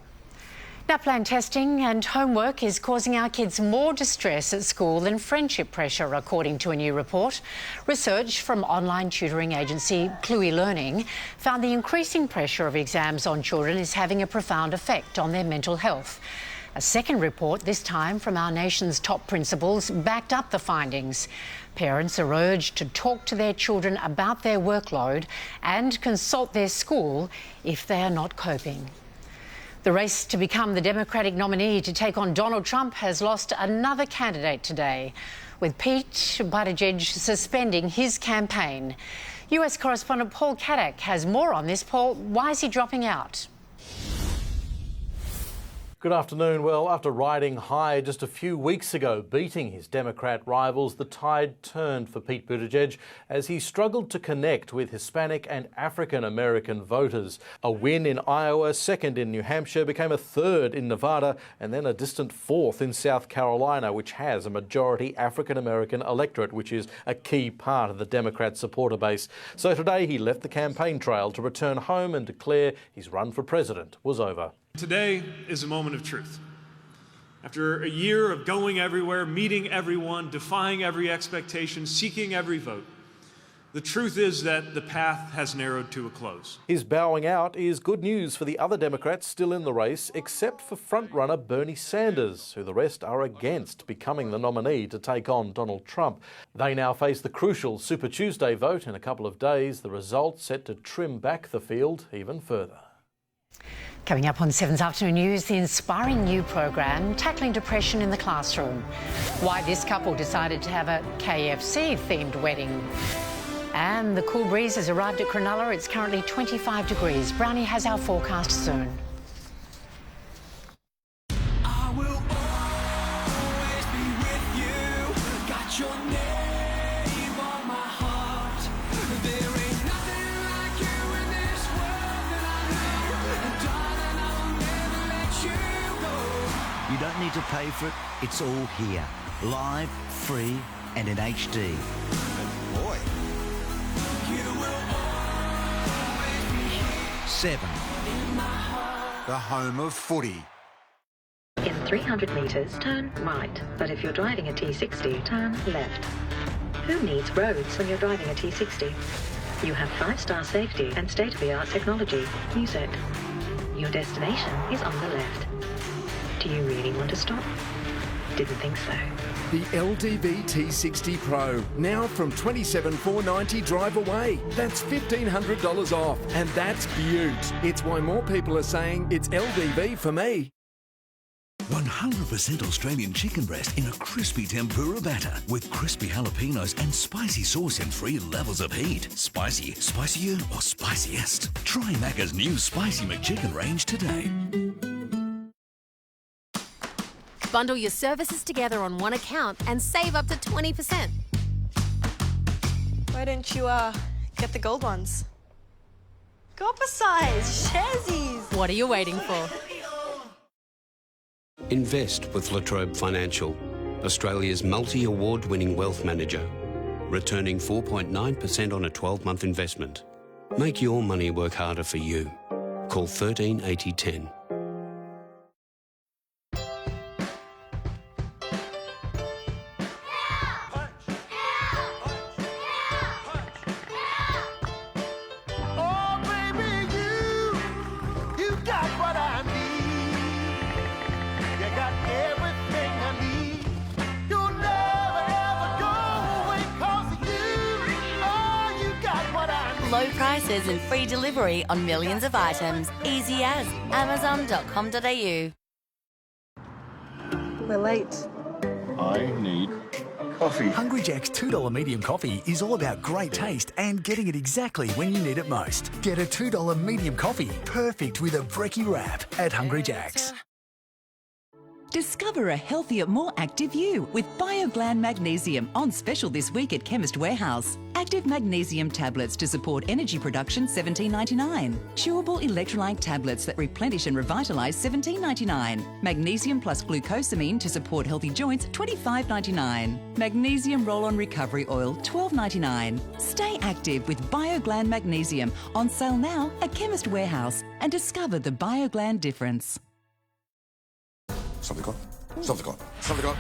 NAPLAN testing and homework is causing our kids more distress at school than friendship pressure, according to a new report. Research from online tutoring agency Cluey Learning found the increasing pressure of exams on children is having a profound effect on their mental health. A second report, this time from our nation's top principals, backed up the findings. Parents are urged to talk to their children about their workload and consult their school if they are not coping. The race to become the Democratic nominee to take on Donald Trump has lost another candidate today, with Pete Buttigieg suspending his campaign. US correspondent Paul Kadak has more on this. Paul, why is he dropping out? Good afternoon. Well, after riding high just a few weeks ago, beating his Democrat rivals, the tide turned for Pete Buttigieg as he struggled to connect with Hispanic and African American voters. A win in Iowa, second in New Hampshire, became a third in Nevada, and then a distant fourth in South Carolina, which has a majority African American electorate, which is a key part of the Democrat supporter base. So today he left the campaign trail to return home and declare his run for president was over. Today is a moment of truth. After a year of going everywhere, meeting everyone, defying every expectation, seeking every vote, the truth is that the path has narrowed to a close. His bowing out is good news for the other Democrats still in the race, except for frontrunner Bernie Sanders, who the rest are against becoming the nominee to take on Donald Trump. They now face the crucial Super Tuesday vote in a couple of days, the result set to trim back the field even further. Coming up on 7's Afternoon News, the inspiring new program tackling depression in the classroom. Why this couple decided to have a KFC-themed wedding. And the cool breeze has arrived at Cronulla. It's currently 25 degrees. Brownie has our forecast soon. I will always be with you. Got your name on my heart. There ain't nothing like you in this world that I know. And darling, I'll never let you go. You don't need to pay for it. It's all here. Live, free, and in HD. And boy. 7. The home of footy. In 300 metres, turn right. But if you're driving a T60, turn left. Who needs roads when you're driving a T60? You have 5-star safety and state-of-the-art technology. Use it. Your destination is on the left. Do you really want to stop? Didn't think so. The LDV T60 Pro, now from $27,490 drive away. That's $1,500 off, and that's beaut. It's why more people are saying it's LDV for me. 100% Australian chicken breast in a crispy tempura batter with crispy jalapenos and spicy sauce in 3 levels of heat. Spicy, spicier or spiciest? Try Macca's new Spicy McChicken range today. Bundle your services together on one account and save up to 20%. Why don't you, get the gold ones? Copper size, Shazzies! What are you waiting for? Invest with Latrobe Financial, Australia's multi-award-winning wealth manager, returning 4.9% on a 12-month investment. Make your money work harder for you. Call 138010. Low prices and free delivery on millions of items. Easy as amazon.com.au. We're late. I need coffee. Hungry Jack's $2 medium coffee is all about great taste and getting it exactly when you need it most. Get a $2 medium coffee, perfect with a brekkie wrap at Hungry Jack's. Discover a healthier, more active you with BioGlan Magnesium on special this week at Chemist Warehouse. Active magnesium tablets to support energy production, $17.99. Chewable electrolyte tablets that replenish and revitalise, $17.99. Magnesium plus glucosamine to support healthy joints, $25.99. Magnesium roll-on recovery oil, $12.99. Stay active with BioGlan Magnesium on sale now at Chemist Warehouse and discover the BioGlan difference. Something got? Something got? Something got?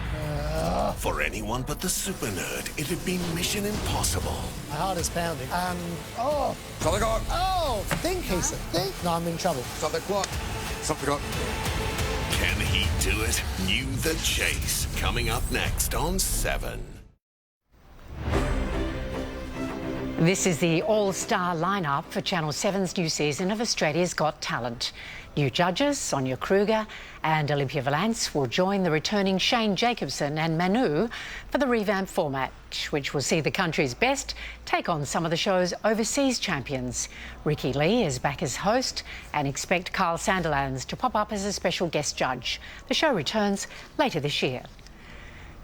For anyone but the super nerd, it had been mission impossible. My heart is pounding. Something got? Oh, think, he said. Think. No, I'm in trouble. Something what? Something got? Can he do it? New The Chase, coming up next on 7. This is the all-star lineup for Channel 7's new season of Australia's Got Talent. New judges Sonia Kruger and Olympia Valance will join the returning Shane Jacobson and Manu for the revamped format, which will see the country's best take on some of the show's overseas champions. Ricky Lee is back as host, and expect Kyle Sandilands to pop up as a special guest judge. The show returns later this year.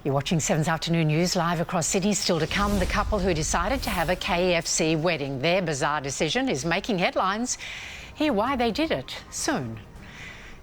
You're watching 7's Afternoon News live across Sydney. Still to come, the couple who decided to have a KFC wedding. Their bizarre decision is making headlines. Hear why they did it soon.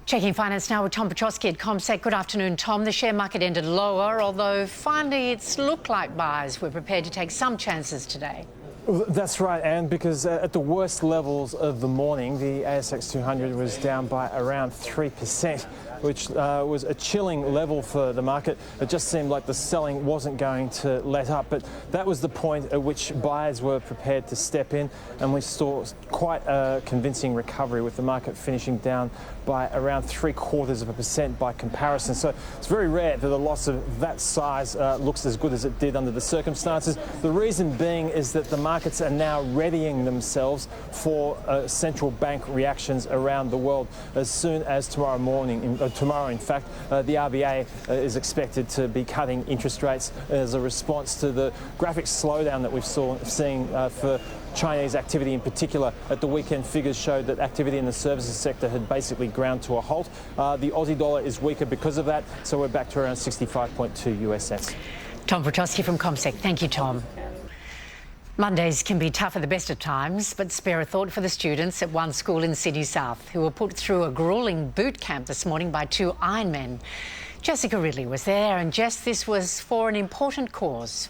Checking finance now with Tom Petrosky at CommSec. Good afternoon, Tom. The share market ended lower, although finally it's looked like buyers were prepared to take some chances today. That's right, Anne, because at the worst levels of the morning, the ASX 200 was down by around 3%, which was a chilling level for the market. It just seemed like the selling wasn't going to let up, but that was the point at which buyers were prepared to step in, and we saw quite a convincing recovery, with the market finishing down by around 0.75% by comparison. So it's very rare that a loss of that size looks as good as it did under the circumstances. The reason being is that the markets are now readying themselves for central bank reactions around the world. As soon as tomorrow morning, tomorrow in fact, the RBA is expected to be cutting interest rates as a response to the graphic slowdown that we've seen for Chinese activity in particular. At the weekend, figures showed that activity in the services sector had basically ground to a halt. The Aussie dollar is weaker because of that, so we're back to around 65.2 US cents. Tom Petrosky from CommSec. Thank you, Tom. Mondays can be tough at the best of times, but spare a thought for the students at one school in Sydney South who were put through a gruelling boot camp this morning by two Ironmen. Jessica Ridley was there, and Jess, this was for an important cause.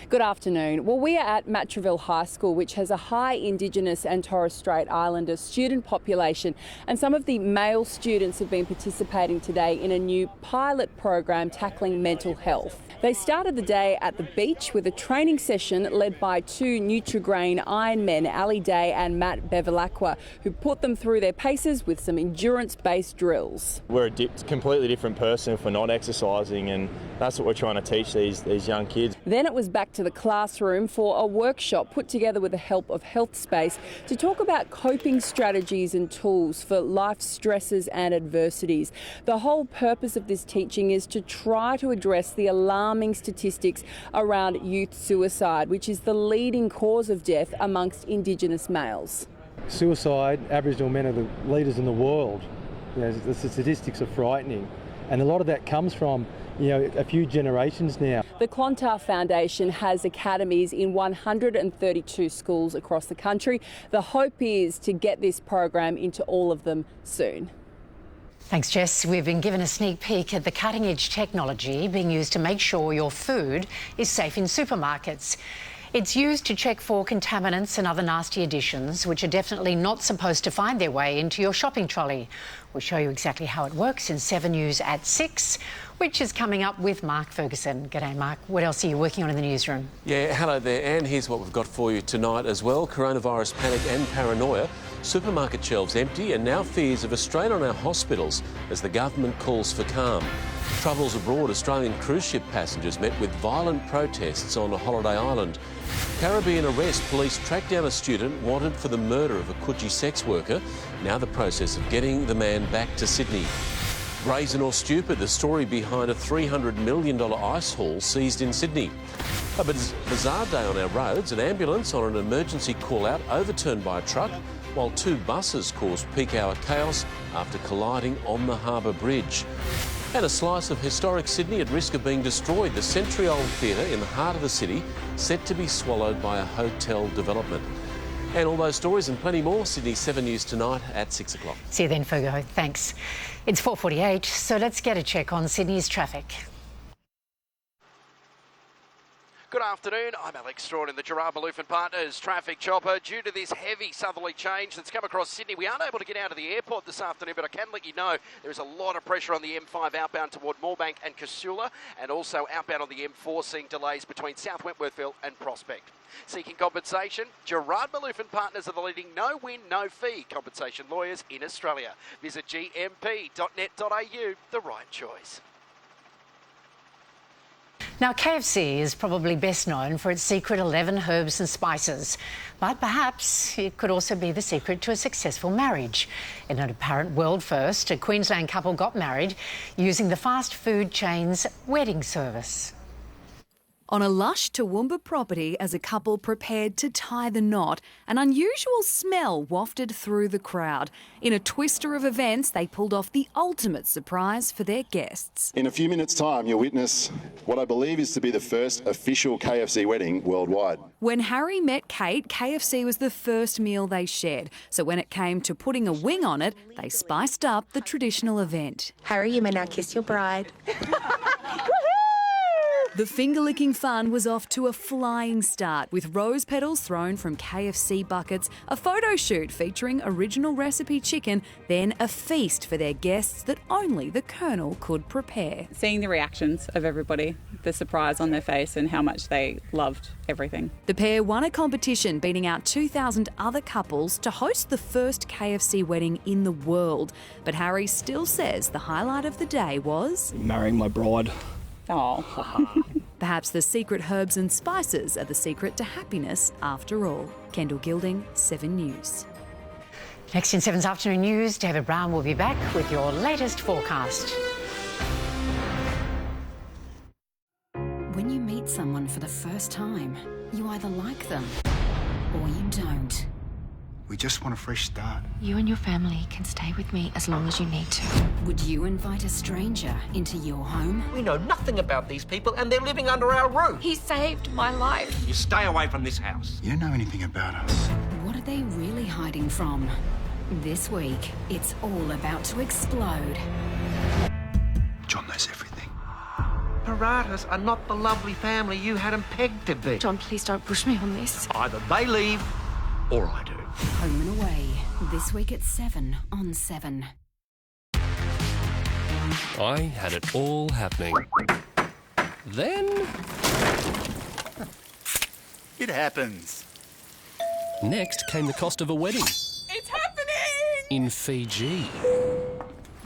Good afternoon. Well, we are at Matraville High School, which has a high Indigenous and Torres Strait Islander student population, and some of the male students have been participating today in a new pilot program tackling mental health. They started the day at the beach with a training session led by two Nutrigrain Ironmen, Ali Day and Matt Bevilacqua, who put them through their paces with some endurance-based drills. We're a completely different person if we're not exercising, and that's what we're trying to teach these young kids. Then it was back to the classroom for a workshop put together with the help of Health Space to talk about coping strategies and tools for life stresses and adversities. The whole purpose of this teaching is to try to address the alarming statistics around youth suicide, which is the leading cause of death amongst Indigenous males. Suicide, Aboriginal men are the leaders in the world. The statistics are frightening, and a lot of that comes from a few generations now. The Clontarf Foundation has academies in 132 schools across the country. The hope is to get this program into all of them soon. Thanks, Jess. We've been given a sneak peek at the cutting-edge technology being used to make sure your food is safe in supermarkets. It's used to check for contaminants and other nasty additions, which are definitely not supposed to find their way into your shopping trolley. We'll show you exactly how it works in 7 News at 6, which is coming up with Mark Ferguson. G'day, Mark. What else are you working on in the newsroom? Yeah, hello there, and here's what we've got for you tonight as well. Coronavirus panic and paranoia. Supermarket shelves empty, and now fears of a strain on our hospitals as the government calls for calm. Troubles abroad. Australian cruise ship passengers met with violent protests on a holiday island. Caribbean arrest. Police tracked down a student wanted for the murder of a Coogee sex worker. Now the process of getting the man back to Sydney. Brazen or stupid, the story behind a $300 million ice haul seized in Sydney. A bizarre day on our roads. An ambulance on an emergency call-out overturned by a truck, while two buses caused peak hour chaos after colliding on the Harbour Bridge. And a slice of historic Sydney at risk of being destroyed. The century-old theatre in the heart of the city set to be swallowed by a hotel development. And all those stories and plenty more, Sydney 7 News tonight at 6 o'clock. See you then, Fergo. Thanks. It's 4:48, so let's get a check on Sydney's traffic. Good afternoon, I'm Alex Strawn in the Gerard Malouf and Partners traffic chopper. Due to this heavy southerly change that's come across Sydney, we aren't able to get out of the airport this afternoon, but I can let you know there is a lot of pressure on the M5 outbound toward Moorebank and Casula, and also outbound on the M4 seeing delays between South Wentworthville and Prospect. Seeking compensation, Gerard Malouf and Partners are the leading no-win, no-fee compensation lawyers in Australia. Visit gmp.net.au, the right choice. Now, KFC is probably best known for its secret 11 herbs and spices, but perhaps it could also be the secret to a successful marriage. In an apparent world first, a Queensland couple got married using the fast food chain's wedding service. On a lush Toowoomba property as a couple prepared to tie the knot, an unusual smell wafted through the crowd. In a twister of events, they pulled off the ultimate surprise for their guests. In a few minutes' time, you'll witness what I believe is to be the first official KFC wedding worldwide. When Harry met Kate, KFC was the first meal they shared. So when it came to putting a wing on it, they spiced up the traditional event. Harry, you may now kiss your bride. The finger-licking fun was off to a flying start, with rose petals thrown from KFC buckets, a photo shoot featuring original recipe chicken, then a feast for their guests that only the Colonel could prepare. Seeing the reactions of everybody, the surprise on their face and how much they loved everything. The pair won a competition, beating out 2,000 other couples to host the first KFC wedding in the world. But Harry still says the highlight of the day was marrying my bride. Oh. Perhaps the secret herbs and spices are the secret to happiness after all. Kendall Gilding, 7 News. Next in 7's afternoon news, David Brown will be back with your latest forecast. When you meet someone for the first time, you either like them or you don't. We just want a fresh start. You and your family can stay with me as long as you need to. Would you invite a stranger into your home? We know nothing about these people and they're living under our roof. He saved my life. You stay away from this house. You don't know anything about us. What are they really hiding from? This week, it's all about to explode. John knows everything. Paratas are not the lovely family you had them pegged to be. John, please don't push me on this. Either they leave or I do. Home and Away, this week at 7 on 7. I had it all happening. Then It happens. next came the cost of a wedding It's happening! in Fiji.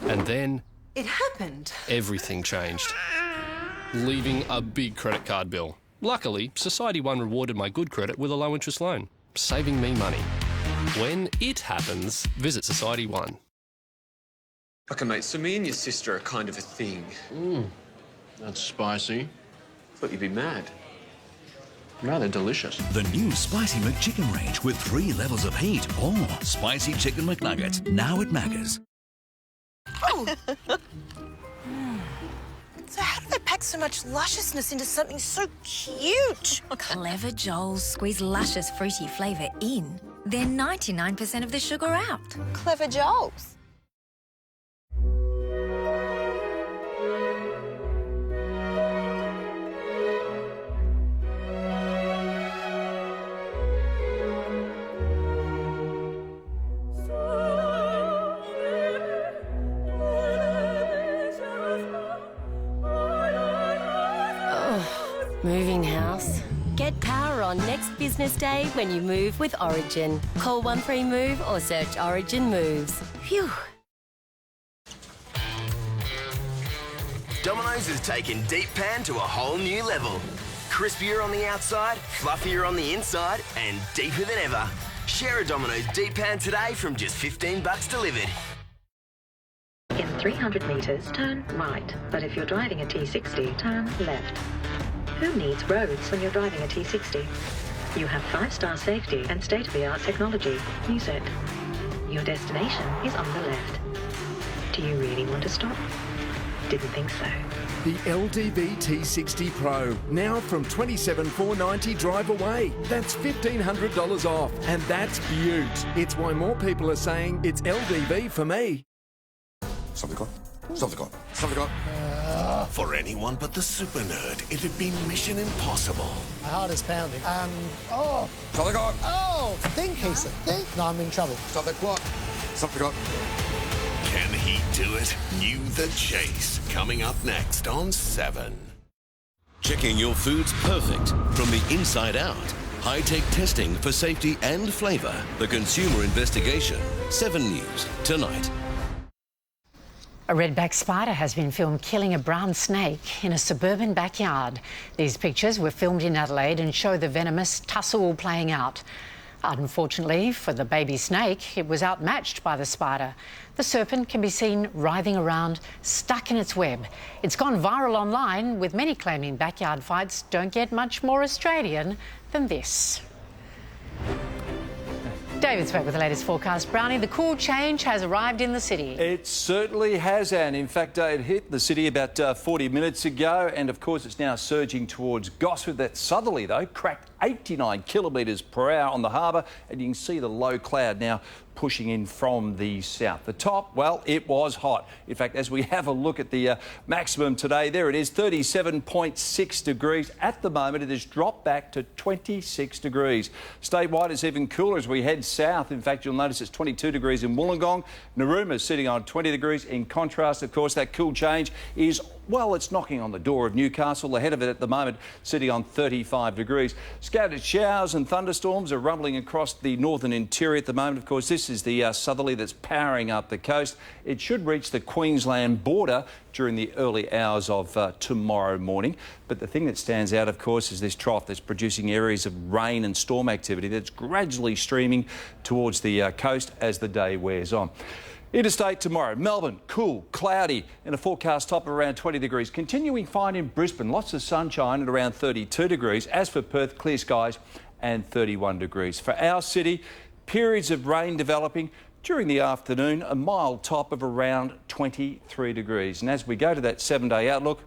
And then It happened. everything changed, leaving a big credit card bill. Luckily, Society One rewarded my good credit with a low-interest loan, saving me money. When it happens, visit Society One. Okay, mate, so me and your sister are kind of a thing. That's spicy. Thought you'd be mad. Rather delicious. The new Spicy McChicken range with 3 levels of heat or Spicy Chicken McNuggets, now at Maccas. So how do they pack so much lusciousness into something so cute? Clever Joels squeeze luscious fruity flavour in, then 99% of the sugar out. Clever Joels. Moving house. Get power on next business day when you move with Origin. Call 13MOVE or search Origin Moves. Phew. Domino's has taken deep pan to a whole new level. Crispier on the outside, fluffier on the inside, and deeper than ever. Share a Domino's deep pan today from just $15 delivered. In 300 metres, turn right. But if you're driving a T60, turn left. Who needs roads when you're driving a T60? You have 5-star safety and state-of-the-art technology. Use it. Your destination is on the left. Do you really want to stop? Didn't think so. The LDV T60 Pro, now from $27,490 drive away. That's $1,500 off, and that's beaut. It's why more people are saying it's LDV for me. Something got? Something got? Something got? For anyone but the super nerd, it'd be mission impossible. My heart is pounding. Something got? Oh, think, Keith, think. No, I'm in trouble. Something what? Something got? Can he do it? New The Chase, coming up next on 7. Checking your food's perfect from the inside out. High-tech testing for safety and flavour. The Consumer Investigation. 7 News, tonight. A redback spider has been filmed killing a brown snake in a suburban backyard. These pictures were filmed in Adelaide and show the venomous tussle playing out. Unfortunately for the baby snake, it was outmatched by the spider. The serpent can be seen writhing around, stuck in its web. It's gone viral online, with many claiming backyard fights don't get much more Australian than this. David spoke with the latest forecast. Brownie, the cool change has arrived in the city. It certainly has, Anne. In fact, it hit the city about 40 minutes ago, and of course it's now surging towards Gosford. That southerly, though, cracked 89 kilometres per hour on the harbour, and you can see the low cloud now pushing in from the south. The top, well, it was hot. In fact, as we have a look at the maximum today, there it is, 37.6 degrees. At the moment, it has dropped back to 26 degrees. Statewide, it's even cooler as we head south. In fact, you'll notice it's 22 degrees in Wollongong. Narooma is sitting on 20 degrees. In contrast, of course, that cool change is, well, it's knocking on the door of Newcastle. Ahead of it at the moment, sitting on 35 degrees. Scattered showers and thunderstorms are rumbling across the northern interior at the moment. Of course, this is the southerly that's powering up the coast. It should reach the Queensland border during the early hours of tomorrow morning. But the thing that stands out, of course, is this trough that's producing areas of rain and storm activity that's gradually streaming towards the coast as the day wears on. Interstate tomorrow, Melbourne, cool, cloudy, and a forecast top of around 20 degrees. Continuing fine in Brisbane, lots of sunshine at around 32 degrees. As for Perth, clear skies and 31 degrees. For our city, periods of rain developing during the afternoon, a mild top of around 23 degrees. And as we go to that 7-day outlook,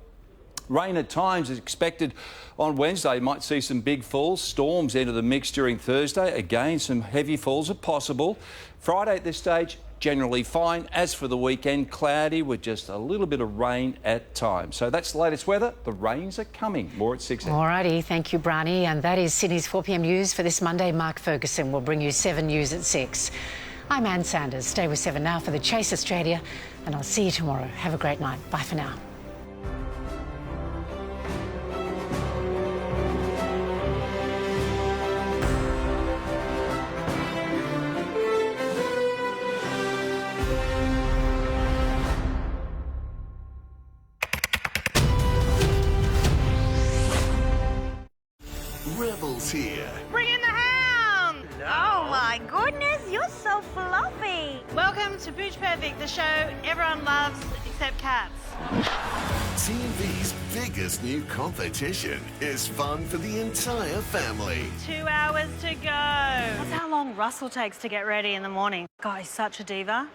rain at times is expected on Wednesday. You might see some big falls. Storms enter the mix during Thursday. Again, some heavy falls are possible. Friday at this stage, generally fine. As for the weekend, cloudy with just a little bit of rain at times. So that's the latest weather. The rains are coming. More at 6 a.m. All righty, thank you, Brownie. And that is Sydney's 4 p.m. news for this Monday. Mark Ferguson will bring you 7 news at 6. I'm Ann Sanders. Stay with 7 now for the Chase Australia, and I'll see you tomorrow. Have a great night. Bye for now. Rebel's here. Bring in the hound! Oh my goodness, you're so fluffy. Welcome to Pooch Perfect, the show everyone loves except cats. TV's biggest new competition is fun for the entire family. 2 hours to go. That's how long Russell takes to get ready in the morning. God, he's such a diva.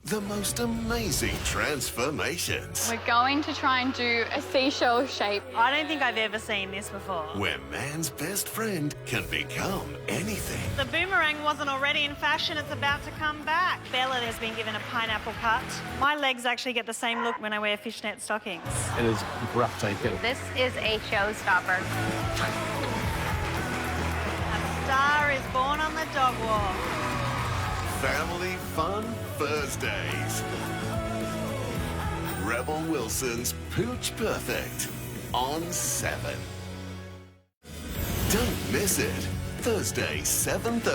The most amazing transformations. We're going to try and do a seashell shape. I don't think I've ever seen this before. Where man's best friend can become anything. The boomerang wasn't already in fashion, it's about to come back. Bella has been given a pineapple cut. My legs actually get the same look when I wear fishnet stockings. It is breathtaking. This is a showstopper. A star is born on the dog walk. Family Fun Thursdays. Rebel Wilson's Pooch Perfect on 7. Don't miss it. Thursday, 7:30.